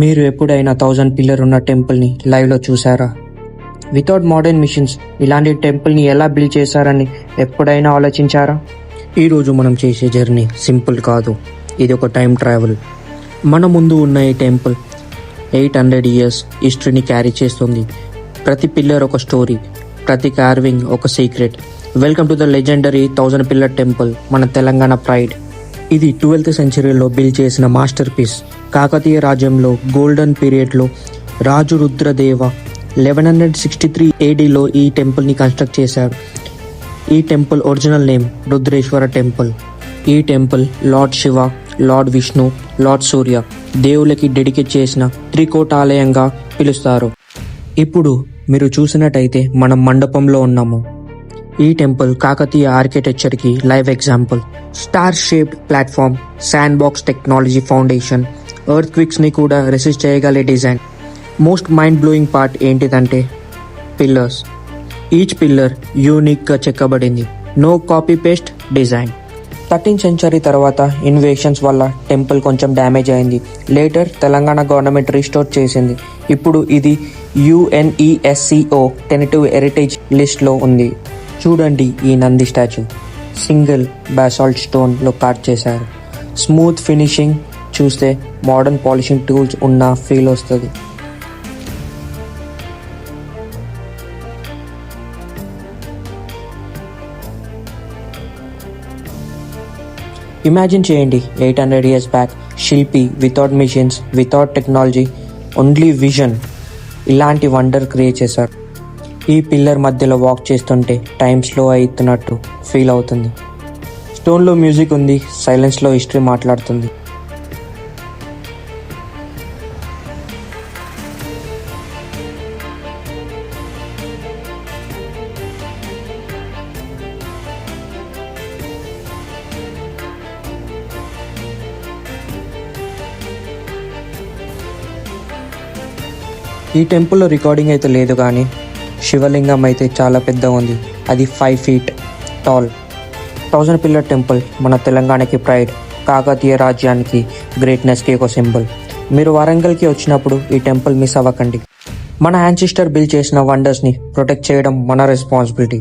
మీరు ఎప్పుడైనా 1000 పిల్లర్ ఉన్న టెంపుల్ని లైవ్లో చూసారా? వితౌట్ మోడర్న్ మిషన్స్ ఇలాంటి టెంపుల్ని ఎలా బిల్డ్ చేశారని ఎప్పుడైనా ఆలోచించారా? ఈరోజు మనం చేసే జర్నీ సింపుల్ కాదు, ఇది ఒక టైం ట్రావెల్. మన ముందు ఉన్న ఈ టెంపుల్ 800 ఇయర్స్ హిస్టరీని క్యారీ చేస్తుంది. ప్రతి పిల్లర్ ఒక స్టోరీ, ప్రతి కార్వింగ్ ఒక secret. Welcome to the legendary 1000 pillar temple, మన తెలంగాణ ప్రైడ్. ఇది 12th సెంచరీలో బిల్డ్ చేసిన మాస్టర్ పీస్. కాకతీయ రాజ్యంలో గోల్డెన్ పీరియడ్లో రాజు రుద్రదేవ 1163 ADలో ఈ టెంపుల్ని కన్స్ట్రక్ట్ చేశారు. ఈ temple original name Rudreshwara temple. ఈ temple lord Shiva, lord Vishnu, lord Surya దేవులకి డెడికేట్ చేసిన త్రికోటాలయంగా పిలుస్తారు. ఇప్పుడు మీరు చూసినట్టయితే మనం మండపంలో ఉన్నాము. ఈ టెంపుల్ కాకతీయ ఆర్కిటెక్చర్కి live example. Star shaped platform, sand box technology foundation, earth క్విక్స్ని కూడా రెసిస్ట్ చేయగలే design. Most mind blowing part ఏంటిదంటే పిల్లర్స్. ఈచ్ పిల్లర్ యూనిక్గా చెక్కబడింది, no copy paste design. 13th century తర్వాత ఇన్వేషన్స్ వల్ల టెంపుల్ కొంచెం డ్యామేజ్ అయింది. లేటర్ తెలంగాణ గవర్నమెంట్ రీస్టోర్ చేసింది. ఇప్పుడు ఇది UNESCO టెంటేటివ్ హెరిటేజ్ లిస్ట్లో ఉంది. చూడండి ఈ నంది స్టాచ్యూ, సింగిల్ బాసాల్ట్ స్టోన్లో కార్ట్ చేశారు. స్మూత్ ఫినిషింగ్ చూస్తే మోడర్న్ పాలిషింగ్ టూల్స్ ఉన్న ఫీల్ వస్తుంది. ఇమాజిన్ చేయండి, 800 ఇయర్స్ బ్యాక్ శిల్పి without machines, without technology, only vision ఇలాంటి వండర్ క్రియేట్ చేశారు. ఈ పిల్లర్ మధ్యలో వాక్ చేస్తుంటే టైం స్లో అవుతున్నట్టు ఫీల్ అవుతుంది. స్టోన్లో మ్యూజిక్ ఉంది, సైలెన్స్లో హిస్టరీ మాట్లాడుతుంది. ఈ టెంపుల్లో రికార్డింగ్ అయితే లేదు, కానీ శివలింగం అయితే చాలా పెద్ద ఉంది. అది 5 feet టాల్. 1000 పిల్లర్ టెంపుల్ మన తెలంగాణకి ప్రైడ్, కాకతీయ రాజ్యానికి గ్రేట్నెస్కి ఒక సింబల్. మీరు వరంగల్కి వచ్చినప్పుడు ఈ టెంపుల్ మిస్ అవ్వకండి. మన యాన్సిస్టర్ బిల్డ్ చేసిన వండర్స్ని ప్రొటెక్ట్ చేయడం మన రెస్పాన్సిబిలిటీ.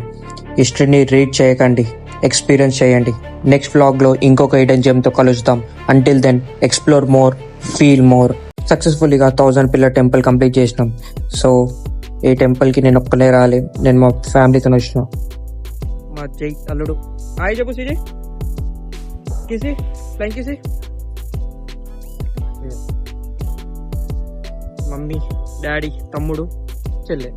హిస్టరీని రీడ్ చేయకండి, ఎక్స్పీరియన్స్ చేయండి. నెక్స్ట్ వ్లాగ్లో ఇంకొక హిడెన్ జెమ్తో కలుద్దాం. Until then explore more, feel more. సక్సెస్ఫుల్గా 1000 పిల్లర్ టెంపుల్ కంప్లీట్ చేసినాం. సో ఈ టెంపుల్కి నేను ఒక్కలే రాలే, నేను మా ఫ్యామిలీతో వచ్చిన. మా జై అల్లుడు హాయ్ చెప్పు, సిజీ కిసి ఫ్లైంగ్ కిసి. మమ్మీ, డాడీ, తమ్ముడు, చెల్లె.